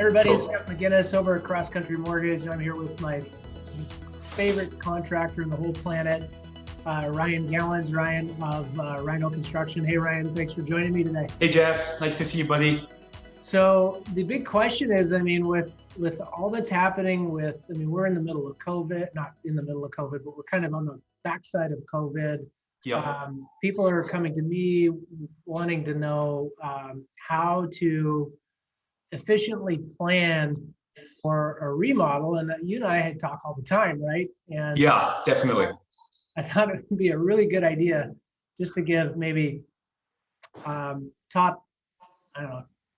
Everybody, it's Jeff McGinnis over at CrossCountry Mortgage. I'm here with my favorite contractor in the whole planet, Ryan Gowans, Ryan of Rhino Construction. Hey, Ryan, thanks for joining me today. Hey, Jeff. Nice to see you, buddy. So the big question is, with all that's happening we're in the middle of COVID, not in the middle of COVID, but we're kind of on the backside of COVID. Yeah. People are coming to me wanting to know how to efficiently plan for a remodel, and you and I had talk all the time, right? And yeah, definitely. I thought it would be a really good idea just to give maybe top,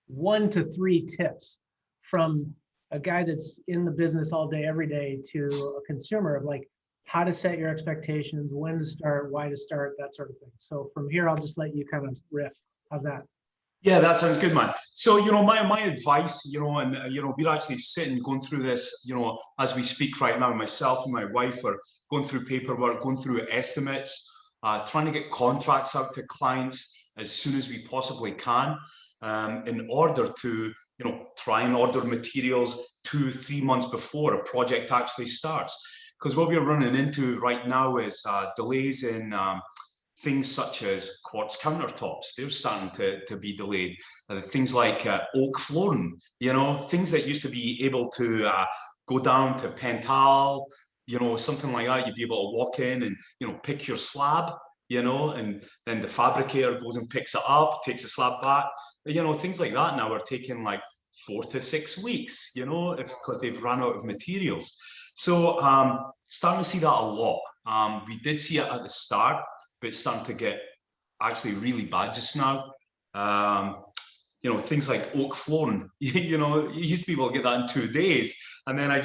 1 to 3 tips from a guy that's in the business all day, every day, to a consumer of like how to set your expectations, when to start, why to start, that sort of thing. So from here, I'll just let you kind of riff. How's that? Yeah, that sounds good, man. So, my advice, we're actually sitting going through this, as we speak right now. Myself and my wife are going through paperwork, going through estimates, trying to get contracts out to clients as soon as we possibly can, in order to, try and order materials 2-3 months before a project actually starts. Because what we're running into right now is delays in things such as quartz countertops. They're starting to be delayed. Things like oak flooring, things that used to be able to go down to Pental, something like that. You'd be able to walk in and, pick your slab, and then the fabricator goes and picks it up, takes the slab back. Things like that now are taking like 4 to 6 weeks, because they've run out of materials. So starting to see that a lot. We did see it at the start, but it's starting to get actually really bad just now. Things like oak flooring, you used to be able to get that in 2 days. And then I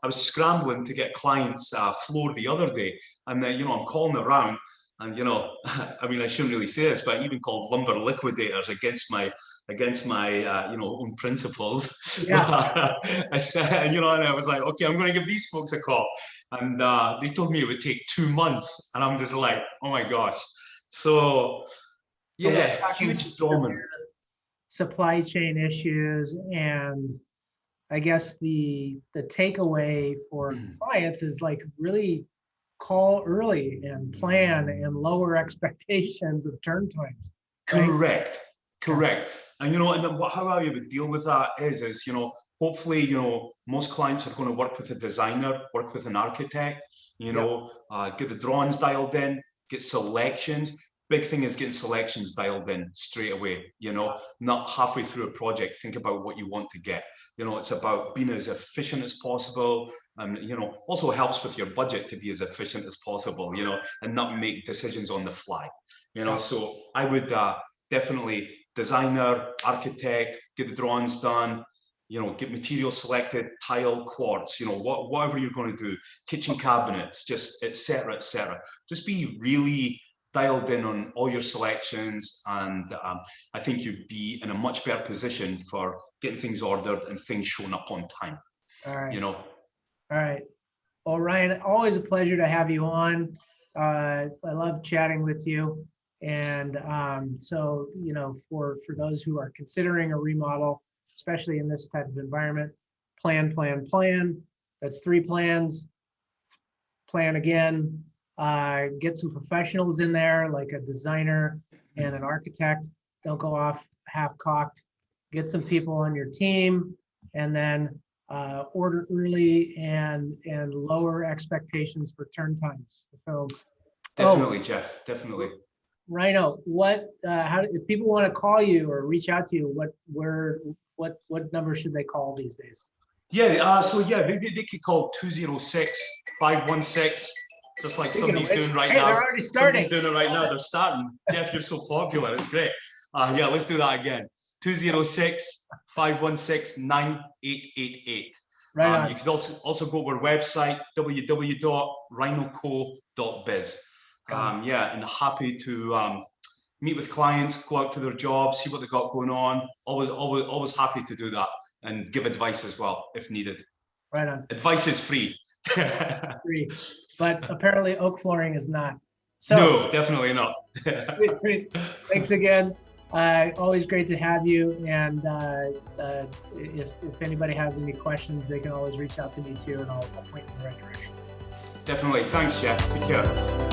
was scrambling to get clients floor the other day. And then, I'm calling around and, I shouldn't really say this, but I even called lumber liquidators against my own principles. Yeah. I said, and I was like, okay, I'm going to give these folks a call. And they told me it would take 2 months. And I'm just like, oh my gosh. So yeah, huge dominant. Supply chain issues, and I guess the takeaway for clients is like really call early and plan and lower expectations of turn times. Right? Correct. And how I would deal with that is hopefully, most clients are going to work with a designer, work with an architect, get the drawings dialed in, get selections. Big thing is getting selections dialed in straight away, not halfway through a project, think about what you want to get. It's about being as efficient as possible. And, also helps with your budget to be as efficient as possible, and not make decisions on the fly, So I would definitely designer, architect, get the drawings done, get material selected, tile, quartz, whatever you're going to do, kitchen cabinets, just et cetera. Just be really dialed in on all your selections, and I think you'd be in a much better position for getting things ordered and things showing up on time. All right. All right. Well, Ryan, always a pleasure to have you on. I love chatting with you. And so, for those who are considering a remodel, especially in this type of environment, plan. That's 3 plans. Plan again. Get some professionals in there, like a designer and an architect. Don't go off half-cocked. Get some people on your team, and then order early and lower expectations for turn times. So definitely, Jeff, definitely. Rhino, how if people want to call you or reach out to you, what number should they call these days? Yeah, they could call 206-516, just like somebody's doing right now. They're already starting. Somebody's doing it right now. They're starting. Jeff, you're so popular. It's great. Let's do that again. 206-516-9888. Right. You could also go to our website, www.rhinoco.biz. And happy to meet with clients, go out to their jobs, see what they got going on. Always happy to do that and give advice as well if needed. Right on. Advice is free. Free, but apparently oak flooring is not. So no, definitely not. Thanks again. Always great to have you. And if anybody has any questions, they can always reach out to me too, and I'll point in the right direction. Definitely. Thanks, Jeff. Take care.